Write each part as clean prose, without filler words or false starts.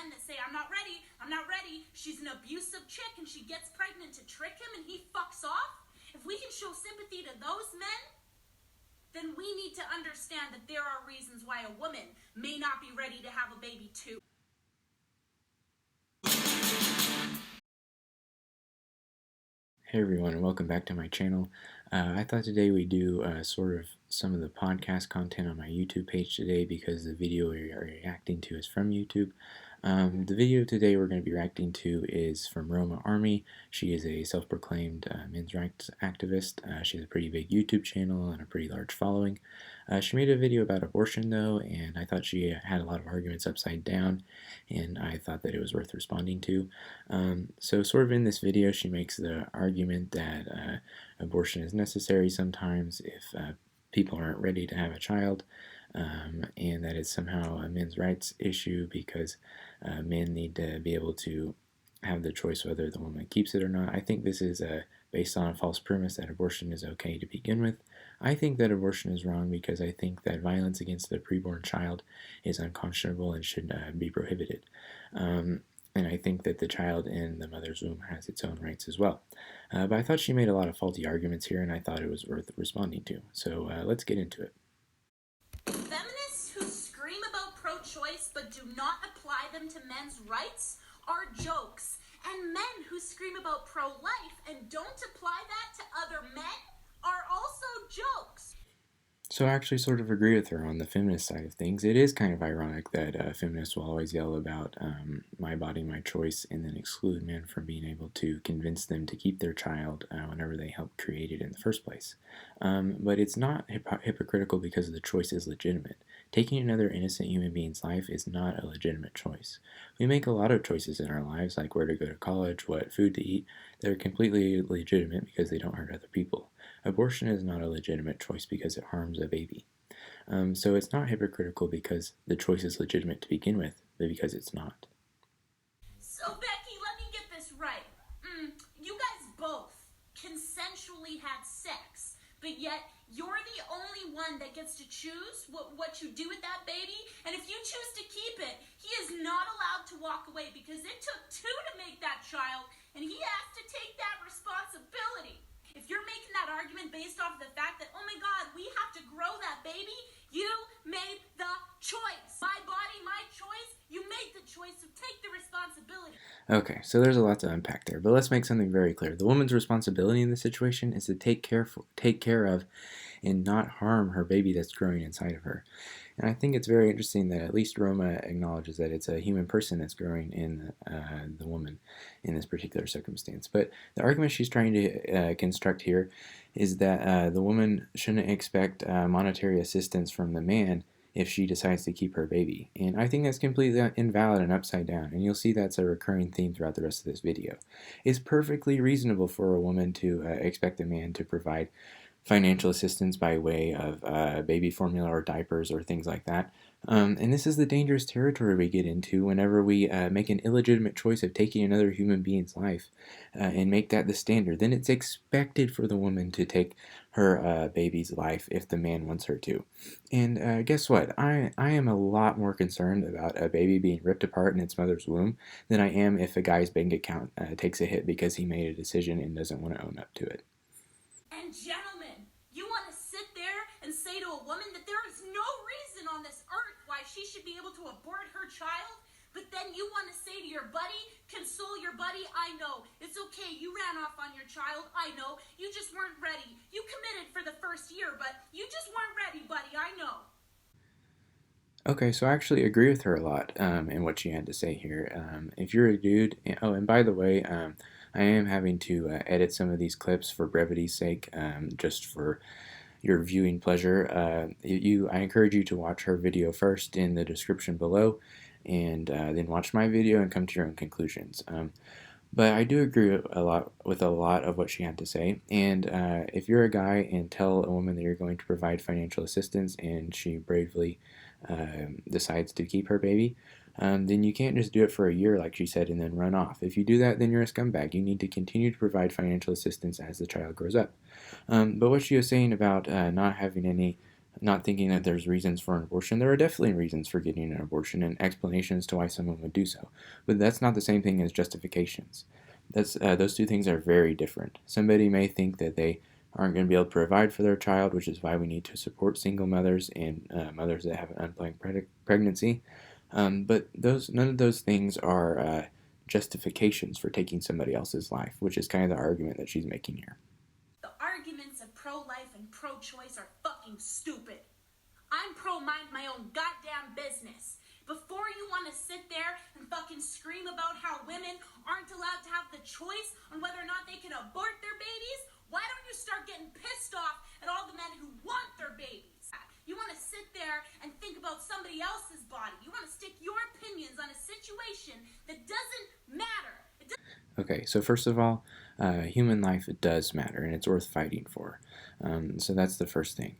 men that say, I'm not ready, she's an abusive chick and she gets pregnant to trick him and he fucks off, if we can show sympathy to those men, then we need to understand that there are reasons why a woman may not be ready to have a baby too. Hey everyone, and welcome back to my channel. I thought today we'd do sort of some of the podcast content on my YouTube page today because the video we are reacting to is from YouTube. The video today we're going to be reacting to is from Roma Army. She is a self-proclaimed men's rights activist. She has a pretty big YouTube channel and a pretty large following. She made a video about abortion though, and I thought she had a lot of arguments upside down, and I thought that it was worth responding to. So sort of in this video she makes the argument that abortion is necessary sometimes if people aren't ready to have a child, and that it's somehow a men's rights issue because men need to be able to have the choice whether the woman keeps it or not. I think this is based on a false premise that abortion is okay to begin with. I think that abortion is wrong because I think that violence against the preborn child is unconscionable and should be prohibited. And I think that the child in the mother's womb has its own rights as well. But I thought she made a lot of faulty arguments here, and I thought it was worth responding to. So let's get into it. Feminists who scream about pro-choice but do not apply them to men's rights are jokes. And men who scream about pro-life and don't apply that to other men are also jokes. So I actually sort of agree with her on the feminist side of things. It is kind of ironic that feminists will always yell about my body, my choice, and then exclude men from being able to convince them to keep their child whenever they helped create it in the first place. But it's not hypocritical because the choice is legitimate. Taking another innocent human being's life is not a legitimate choice. We make a lot of choices in our lives, like where to go to college, what food to eat, that are completely legitimate because they don't hurt other people. Abortion is not a legitimate choice because it harms a baby. So it's not hypocritical because the choice is legitimate to begin with, but because it's not. So Becky, let me get this right. You guys both consensually had sex, but yet you're the only one that gets to choose what you do with that baby, and if you choose to keep it, he is not allowed to walk away because it took two to make that child, and he has to take that responsibility. If you're making that argument based off the fact that, oh my God, we have to grow that baby, you made the choice. My body, my choice, you made the choice, so take the responsibility. Okay, so there's a lot to unpack there, but let's make something very clear. The woman's responsibility in this situation is to take care of and not harm her baby that's growing inside of her. And I think it's very interesting that at least Roma acknowledges that it's a human person that's growing in the woman in this particular circumstance. But the argument she's trying to construct here is that the woman shouldn't expect monetary assistance from the man if she decides to keep her baby. And I think that's completely invalid and upside down, and you'll see that's a recurring theme throughout the rest of this video. It's perfectly reasonable for a woman to expect a man to provide financial assistance by way of baby formula or diapers or things like that. And this is the dangerous territory we get into whenever we make an illegitimate choice of taking another human being's life and make that the standard. Then it's expected for the woman to take her baby's life if the man wants her to. And guess what? I am a lot more concerned about a baby being ripped apart in its mother's womb than I am if a guy's bank account takes a hit because he made a decision and doesn't want to own up to it. And gentlemen, you want to sit there and say to a woman that there is no reason on this earth why she should be able to abort her child, but then you want to say to your buddy, console your buddy, I know, it's okay, you ran off on your child, I know, you just weren't ready. You committed for the first year, but you just weren't ready, buddy, I know. Okay, so I actually agree with her a lot in what she had to say here. If you're a dude, oh, and by the way, I am having to edit some of these clips for brevity's sake, just for your viewing pleasure. I encourage you to watch her video first in the description below, and then watch my video and come to your own conclusions. But I do agree with a lot of what she had to say. And if you're a guy and tell a woman that you're going to provide financial assistance and she bravely decides to keep her baby, then you can't just do it for a year like she said and then run off. If you do that, then you're a scumbag. You need to continue to provide financial assistance as the child grows up. But what she was saying about not having any not thinking that there's reasons for an abortion. There are definitely reasons for getting an abortion and explanations to why someone would do so, but that's not the same thing as justifications. Those two things are very different. Somebody may think that they aren't going to be able to provide for their child, which is why we need to support single mothers and mothers that have an unplanned pregnancy. But none of those things are justifications for taking somebody else's life, which is kind of the argument that she's making here. The arguments of pro-life and pro-choice are fucking stupid. I'm pro-mind my own goddamn business. Before you want to sit there and fucking scream about how women aren't allowed to have the choice on whether or not they can abort their babies, why don't you start getting pissed off at all the men who want their babies? You want to sit there and think about somebody else's body. You want to stick your opinions on a situation that doesn't matter. Okay, so first of all, human life does matter, and it's worth fighting for. So that's the first thing.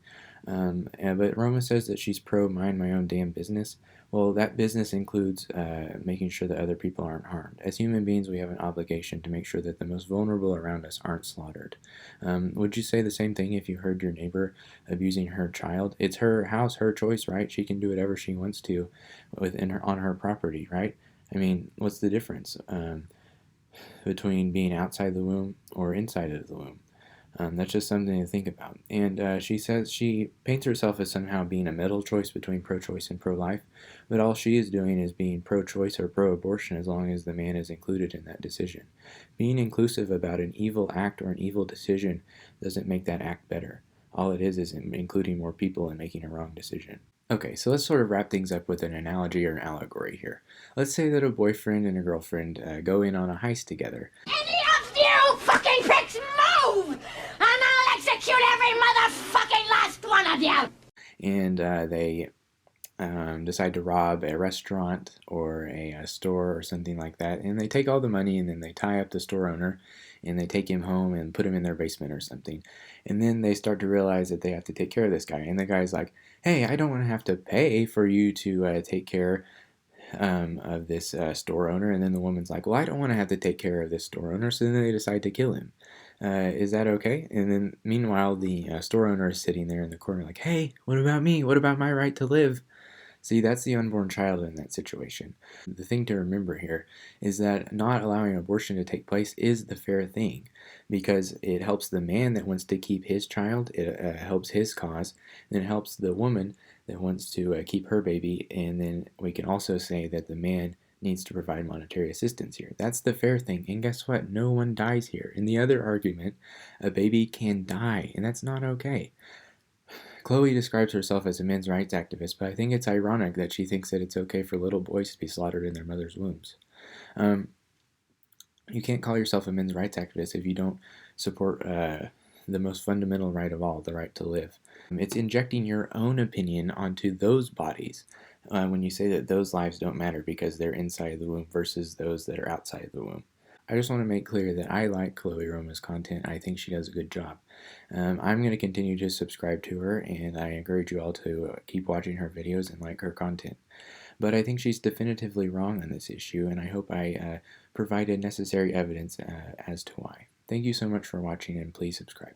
But Roma says that she's pro-mind my own damn business. Well, that business includes making sure that other people aren't harmed. As human beings, we have an obligation to make sure that the most vulnerable around us aren't slaughtered. Would you say the same thing if you heard your neighbor abusing her child? It's her house, her choice, right? She can do whatever she wants to on her property, right? I mean, what's the difference between being outside the womb or inside of the womb? That's just something to think about. And she says she paints herself as somehow being a middle choice between pro-choice and pro-life, but all she is doing is being pro-choice or pro-abortion as long as the man is included in that decision. Being inclusive about an evil act or an evil decision doesn't make that act better. All it is including more people and making a wrong decision. Okay, so let's sort of wrap things up with an analogy or an allegory here. Let's say that a boyfriend and a girlfriend go in on a heist together. Any of you fucking pricks move! And I'll execute every motherfucking last one of you! And they decide to rob a restaurant or a store or something like that, and they take all the money and then they tie up the store owner and they take him home and put him in their basement or something. And then they start to realize that they have to take care of this guy, and the guy's like, hey, I don't want to have to pay for you to take care of this store owner. And then the woman's like, well, I don't want to have to take care of this store owner, so then they decide to kill him. Is that okay? And then meanwhile the store owner is sitting there in the corner like, hey, what about me? What about my right to live? See, that's the unborn child in that situation. The thing to remember here is that not allowing abortion to take place is the fair thing, because it helps the man that wants to keep his child, it helps his cause, and it helps the woman that wants to keep her baby, and then we can also say that the man needs to provide monetary assistance here. That's the fair thing, and guess what? No one dies here. In the other argument, a baby can die, and that's not okay. Chloe describes herself as a men's rights activist, but I think it's ironic that she thinks that it's okay for little boys to be slaughtered in their mother's wombs. You can't call yourself a men's rights activist if you don't support the most fundamental right of all, the right to live. It's injecting your own opinion onto those bodies when you say that those lives don't matter because they're inside the womb versus those that are outside the womb. I just want to make clear that I like Chloe Roma's content. I think she does a good job. I'm going to continue to subscribe to her, and I encourage you all to keep watching her videos and like her content. But I think she's definitively wrong on this issue, and I hope I provided necessary evidence as to why. Thank you so much for watching, and please subscribe.